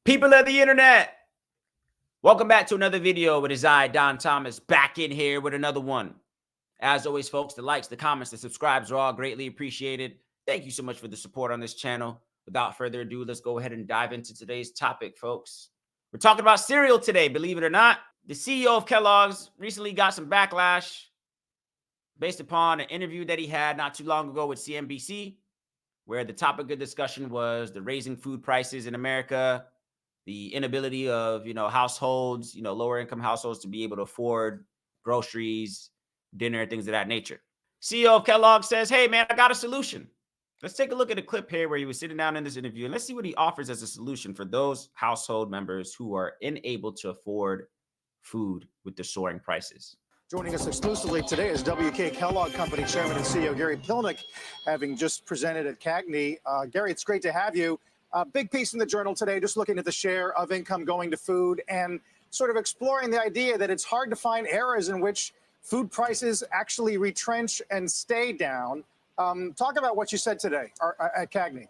People of the internet, welcome back to another video with his I, Don Thomas, back in here with another one. As always, folks, the likes, the comments, the subscribes are all greatly appreciated. Thank you so much for the support on this channel. Without further ado, let's go ahead and dive into today's topic, folks. We're talking about cereal today, believe it or not. The CEO of Kellogg's recently got some backlash based upon an interview that he had not too long ago with CNBC, where the topic of discussion was the raising food prices in America, the inability of, households, lower income households to be able to afford groceries, dinner, things of that nature. CEO of Kellogg says, hey, man, I got a solution. Let's take a look at a clip here where he was sitting down in this interview, and let's see what he offers as a solution for those household members who are unable to afford food with the soaring prices. Joining us exclusively today is WK Kellogg Company Chairman and CEO Gary Pilnick, having just presented at CAGNY. Gary, it's great to have you. Big piece in the Journal today, just looking at the share of income going to food and sort of exploring the idea that it's hard to find eras in which food prices actually retrench and stay down. Talk about what you said today at CAGNY.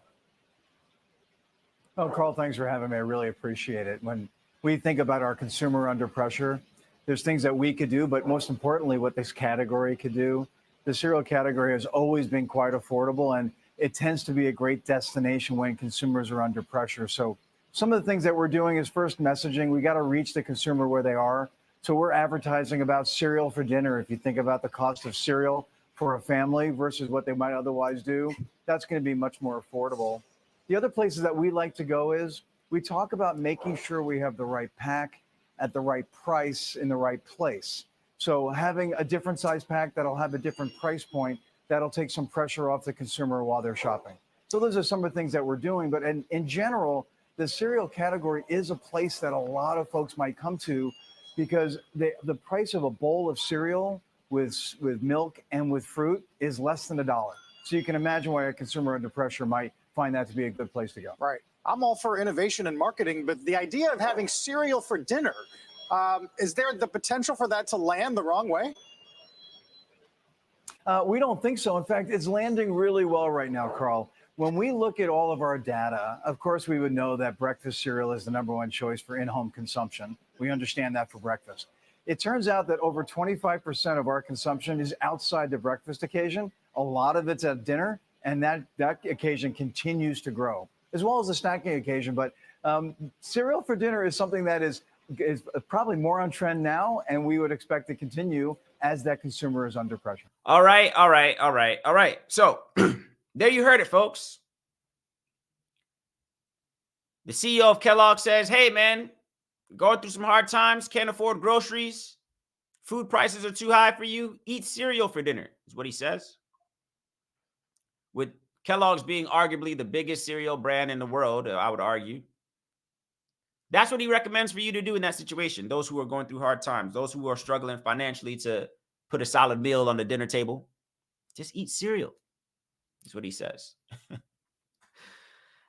Oh, Carl, thanks for having me. I really appreciate it. When we think about our consumer under pressure, there's things that we could do, but most importantly, what this category could do. The cereal category has always been quite affordable, and it tends to be a great destination when consumers are under pressure. So some of the things that we're doing is first messaging. We got to reach the consumer where they are. So we're advertising about cereal for dinner. If you think about the cost of cereal for a family versus what they might otherwise do, that's going to be much more affordable. The other places that we like to go is we talk about making sure we have the right pack at the right price in the right place. So having a different size pack that'll have a different price point, that'll take some pressure off the consumer while they're shopping. So those are some of the things that we're doing. But in general, the cereal category is a place that a lot of folks might come to because the price of a bowl of cereal with milk and with fruit is less than $1. So you can imagine why a consumer under pressure might find that to be a good place to go. Right. I'm all for innovation and marketing, but the idea of having cereal for dinner, is there the potential for that to land the wrong way? We don't think so. In fact, it's landing really well right now, Carl. When we look at all of our data, of course, we would know that breakfast cereal is the #1 choice for in-home consumption. We understand that for breakfast. It turns out that over 25% of our consumption is outside the breakfast occasion. A lot of it's at dinner, and that occasion continues to grow, as well as the snacking occasion. But cereal for dinner is something that is probably more on trend now, and we would expect to continue as that consumer is under pressure. All right. So there you heard it, folks. The CEO of Kellogg says, hey, man, going through some hard times, can't afford groceries, food prices are too high for you, eat cereal for dinner, is what he says. With Kellogg's being arguably the biggest cereal brand in the world, I would argue. That's what he recommends for you to do in that situation. Those who are going through hard times, those who are struggling financially to put a solid meal on the dinner table, just eat cereal. That's what he says.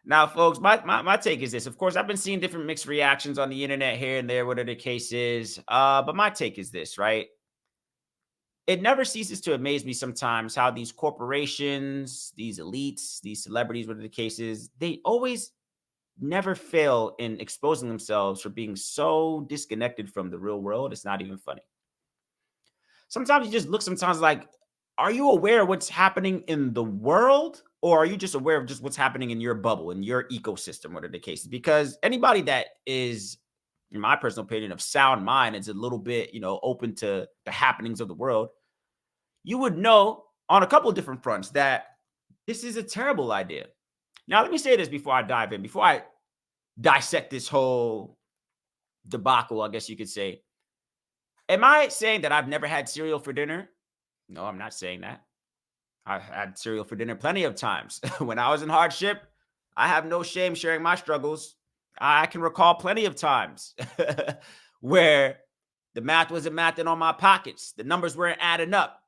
Now, folks, my take is this. Of course, I've been seeing different mixed reactions on the internet here and there, whatever the case is. But my take is this, right? It never ceases to amaze me sometimes how these corporations, these elites, these celebrities, whatever the case is, they always never fail in exposing themselves for being so disconnected from the real world. It's not even funny. Sometimes you just look like, are you aware of what's happening in the world? Or are you just aware of just what's happening in your bubble, in your ecosystem, whatever the case is? Because anybody that is, in my personal opinion, of sound mind, is a little bit, open to the happenings of the world, you would know on a couple of different fronts that this is a terrible idea. Now, let me say this before I dive in, before I dissect this whole debacle, I guess you could say. Am I saying that I've never had cereal for dinner? No, I'm not saying that. I've had cereal for dinner plenty of times. When I was in hardship, I have no shame sharing my struggles. I can recall plenty of times where the math wasn't mathing on my pockets. The numbers weren't adding up.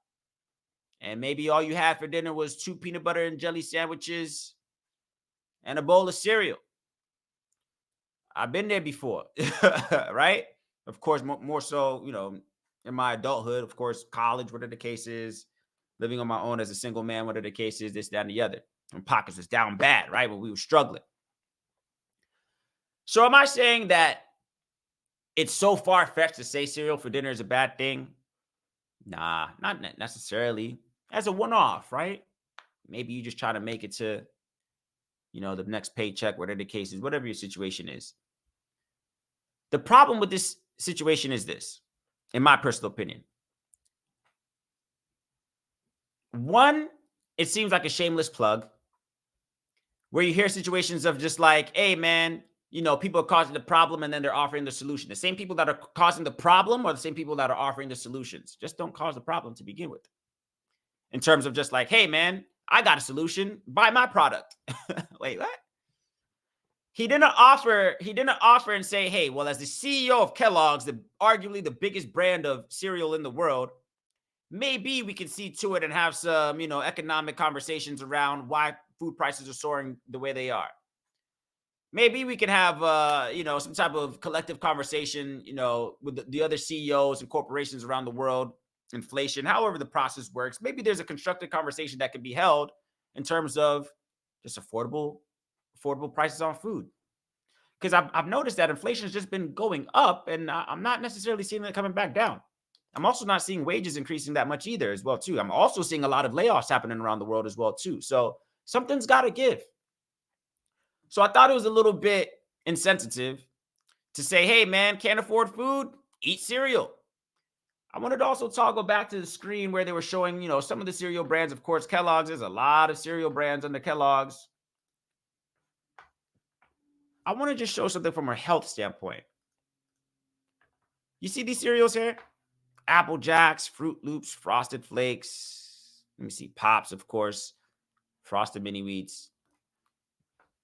And maybe all you had for dinner was 2 peanut butter and jelly sandwiches and a bowl of cereal. I've been there before, right? Of course, more so, in my adulthood, of course, college, whatever the case is, living on my own as a single man, whatever the case is, this, that, and the other. And pockets was down bad, right? But we were struggling. So am I saying that it's so far-fetched to say cereal for dinner is a bad thing? Nah, not necessarily. As a one-off, right? Maybe you just try to make it to, the next paycheck, whatever the case is, whatever your situation is. The problem with this situation is this, in my personal opinion. One, it seems like a shameless plug where you hear situations of just like, hey, man, people are causing the problem and then they're offering the solution. The same people that are causing the problem are the same people that are offering the solutions. Just don't cause the problem to begin with. In terms of just like, hey, man, I got a solution. Buy my product. Wait, what? He didn't offer and say, hey, well, as the CEO of Kellogg's, arguably the biggest brand of cereal in the world, maybe we can see to it and have some, economic conversations around why food prices are soaring the way they are. Maybe we can have, some type of collective conversation, with the other CEOs and corporations around the world, inflation, however the process works. Maybe there's a constructive conversation that can be held in terms of just affordable prices on food. Because I've noticed that inflation has just been going up, and I'm not necessarily seeing it coming back down. I'm also not seeing wages increasing that much either as well, too. I'm also seeing a lot of layoffs happening around the world as well, too. So something's got to give. So I thought it was a little bit insensitive to say, hey, man, can't afford food? Eat cereal. I wanted to also go back to the screen where they were showing, some of the cereal brands. Of course, Kellogg's, there's a lot of cereal brands under Kellogg's. I want to just show something from a health standpoint. You see these cereals here? Apple Jacks, Fruit Loops, Frosted Flakes. Let me see. Pops, of course. Frosted Mini Wheats.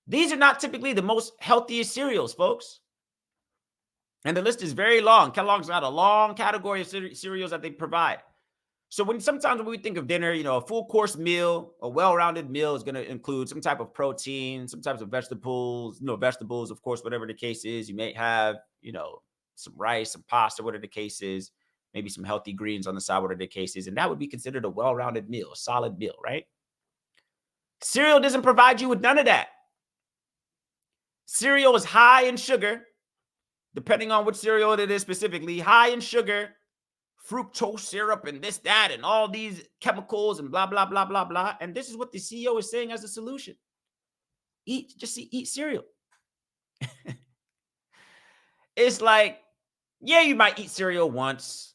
These are not typically the most healthiest cereals, folks. And the list is very long. Kellogg's got a long category of cereals that they provide. So sometimes when we think of dinner, a full course meal, a well-rounded meal is going to include some type of protein, some types of vegetables, of course, whatever the case is. You may have, some rice, some pasta, whatever the case is, maybe some healthy greens on the side, whatever the case is. And that would be considered a well-rounded meal, a solid meal, right? Cereal doesn't provide you with none of that. Cereal is high in sugar, depending on which cereal it is specifically, high in sugar, fructose syrup, and this, that, and all these chemicals and blah, blah, blah, blah, blah. And this is what the CEO is saying as a solution. Eat cereal. It's like, yeah, you might eat cereal once.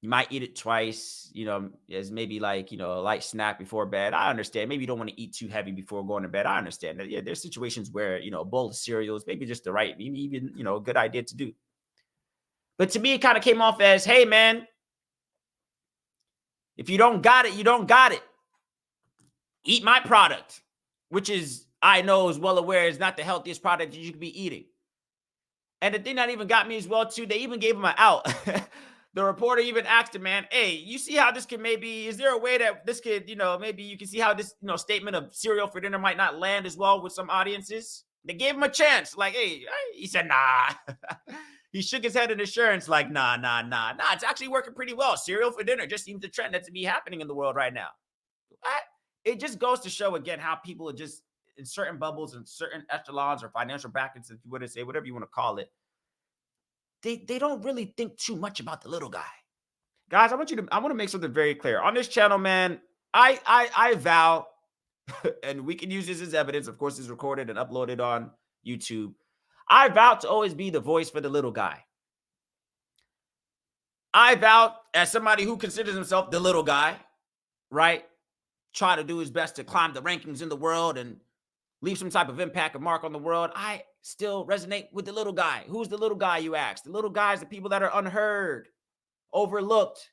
You might eat it twice, as maybe like, a light snack before bed. I understand. Maybe you don't want to eat too heavy before going to bed. I understand that. Yeah, there's situations where, a bowl of cereal is maybe just the right, even, a good idea to do. But to me, it kind of came off as, hey, man, if you don't got it, you don't got it. Eat my product, which is, I know is well aware is not the healthiest product that you could be eating. And the thing that even got me as well, too, they even gave him an out. The reporter even asked him, man, hey, you see how this could maybe, is there a way that this could, maybe you can see how this, statement of cereal for dinner might not land as well with some audiences? They gave him a chance. Like, hey, he said, nah. He shook his head in assurance, like, nah. It's actually working pretty well. Cereal for dinner just seems the trend that's to be happening in the world right now. What? It just goes to show, again, how people are just in certain bubbles and certain echelons or financial brackets, if you want to say, whatever you want to call it. They don't really think too much about the little guy. Guys, I want to make something very clear. On this channel, man, I vow, and we can use this as evidence. Of course, it's recorded and uploaded on YouTube. I vow to always be the voice for the little guy. I vow, as somebody who considers himself the little guy, right? Try to do his best to climb the rankings in the world and leave some type of impact or mark on the world. I still resonate with the little guy. Who's the little guy, you ask? The little guy is the people that are unheard, overlooked,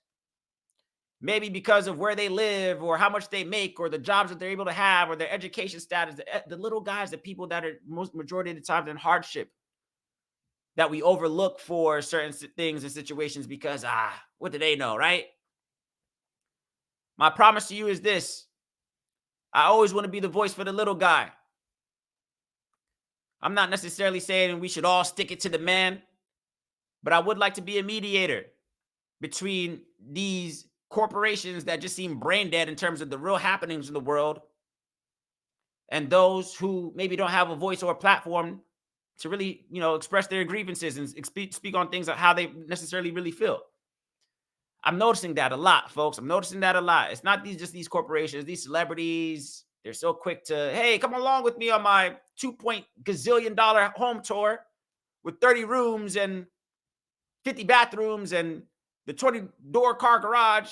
maybe because of where they live or how much they make or the jobs that they're able to have or their education status. The little guys, the people that are majority of the times in hardship, that we overlook for certain things and situations because, what do they know, right? My promise to you is this. I always want to be the voice for the little guy. I'm not necessarily saying we should all stick it to the man, but I would like to be a mediator between these corporations that just seem brain dead in terms of the real happenings in the world and those who maybe don't have a voice or a platform to really, express their grievances and speak on things like how they necessarily really feel. I'm noticing that a lot, folks. I'm noticing that a lot. It's not just these corporations, these celebrities. They're so quick to, hey, come along with me on my $2 gazillion home tour with 30 rooms and 50 bathrooms and the 20-door car garage,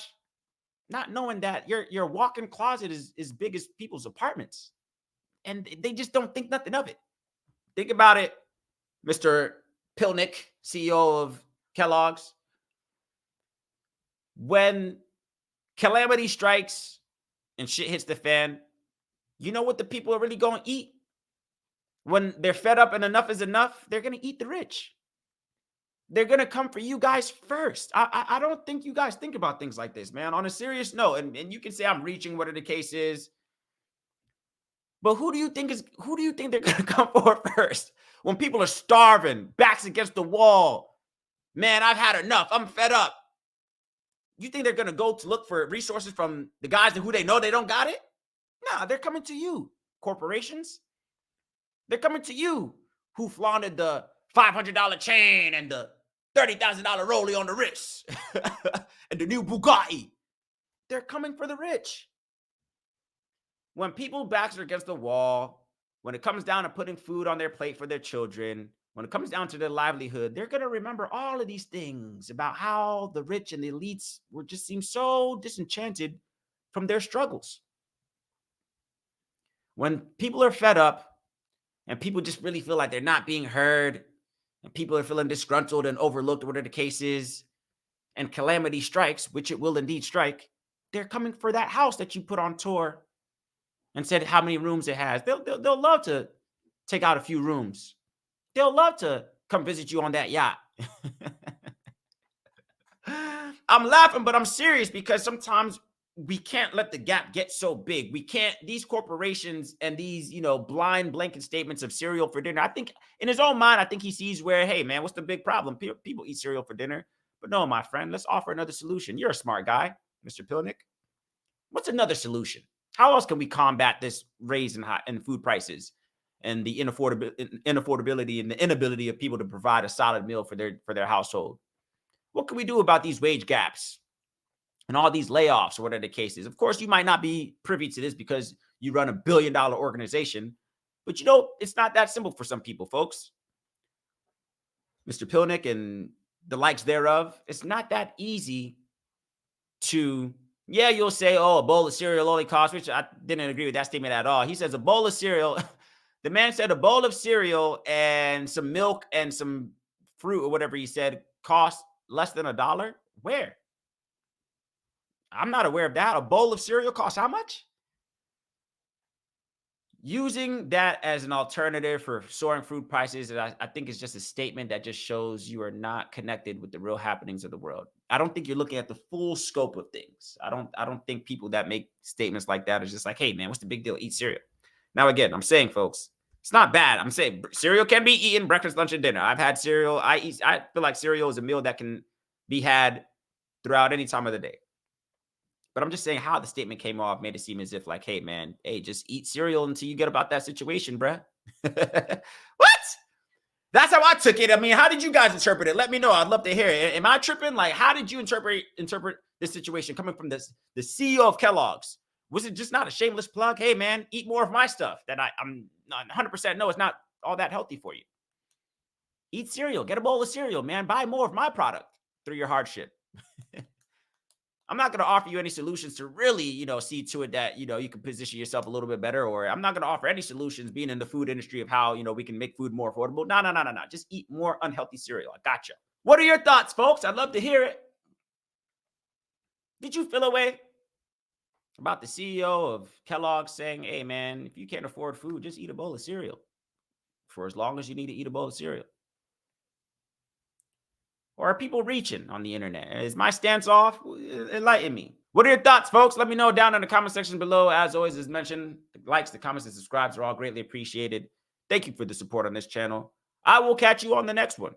not knowing that your walk-in closet is as big as people's apartments. And they just don't think nothing of it. Think about it, Mr. Pilnick, CEO of Kellogg's. When calamity strikes and shit hits the fan, you know what the people are really going to eat? When they're fed up and enough is enough, they're going to eat the rich. They're going to come for you guys first. I don't think you guys think about things like this, man. On a serious note, and you can say I'm reaching, whatever the case is. But who do you think they're going to come for first? When people are starving, backs against the wall. Man, I've had enough. I'm fed up. You think they're going to go to look for resources from the guys who they know they don't got it? Nah, they're coming to you, corporations. They're coming to you who flaunted the $500 chain and the $30,000 rollie on the wrist and the new Bugatti. They're coming for the rich. When people's backs are against the wall, when it comes down to putting food on their plate for their children, when it comes down to their livelihood, they're going to remember all of these things about how the rich and the elites just seem so disenchanted from their struggles. When people are fed up and people just really feel like they're not being heard and people are feeling disgruntled and overlooked, whatever the case is, and calamity strikes, which it will indeed strike, they're coming for that house that you put on tour and said how many rooms it has. They'll love to take out a few rooms. They'll love to come visit you on that yacht. I'm laughing, but I'm serious because sometimes we can't let the gap get so big. We can't, these corporations and these, blind blanket statements of cereal for dinner. I think in his own mind, I think he sees where, hey, man, what's the big problem? People eat cereal for dinner. But no, my friend, let's offer another solution. You're a smart guy, Mr. Pilnick. What's another solution? How else can we combat this raise in food prices and the inaffordability and the inability of people to provide a solid meal for their household? What can we do about these wage gaps and all these layoffs or whatever the case is? Of course, you might not be privy to this because you run $1 billion organization, but it's not that simple for some people, folks. Mr. Pilnick and the likes thereof, it's not that easy to, yeah, you'll say, oh, a bowl of cereal only costs, which I didn't agree with that statement at all. He says a bowl of cereal. The man said a bowl of cereal and some milk and some fruit or whatever he said cost less than $1. Where? I'm not aware of that. A bowl of cereal costs how much? Using that as an alternative for soaring food prices, I think is just a statement that just shows you are not connected with the real happenings of the world. I don't think you're looking at the full scope of things. I don't think people that make statements like that are just like, hey, man, what's the big deal? Eat cereal. Now, again, I'm saying, folks, it's not bad. I'm saying cereal can be eaten breakfast, lunch, and dinner. I've had cereal. I feel like cereal is a meal that can be had throughout any time of the day. But I'm just saying how the statement came off made it seem as if like, hey, man, hey, just eat cereal until you get about that situation, bruh. What? That's how I took it. I mean, how did you guys interpret it? Let me know. I'd love to hear it. Am I tripping? Like, how did you interpret this situation coming from the CEO of Kellogg's? Was it just not a shameless plug? Hey, man, eat more of my stuff that I'm not 100% no, it's not all that healthy for you. Eat cereal. Get a bowl of cereal, man. Buy more of my product through your hardship. I'm not going to offer you any solutions to really, see to it that, you can position yourself a little bit better, or I'm not going to offer any solutions being in the food industry of how, we can make food more affordable. No. Just eat more unhealthy cereal. I gotcha. What are your thoughts, folks? I'd love to hear it. Did you feel a way about the CEO of Kellogg saying, hey, man, if you can't afford food, just eat a bowl of cereal for as long as you need to eat a bowl of cereal? Or are people reaching on the internet? Is my stance off? Enlighten me. What are your thoughts, folks? Let me know down in the comment section below. As always, as mentioned, the likes, the comments, and subscribes are all greatly appreciated. Thank you for the support on this channel. I will catch you on the next one.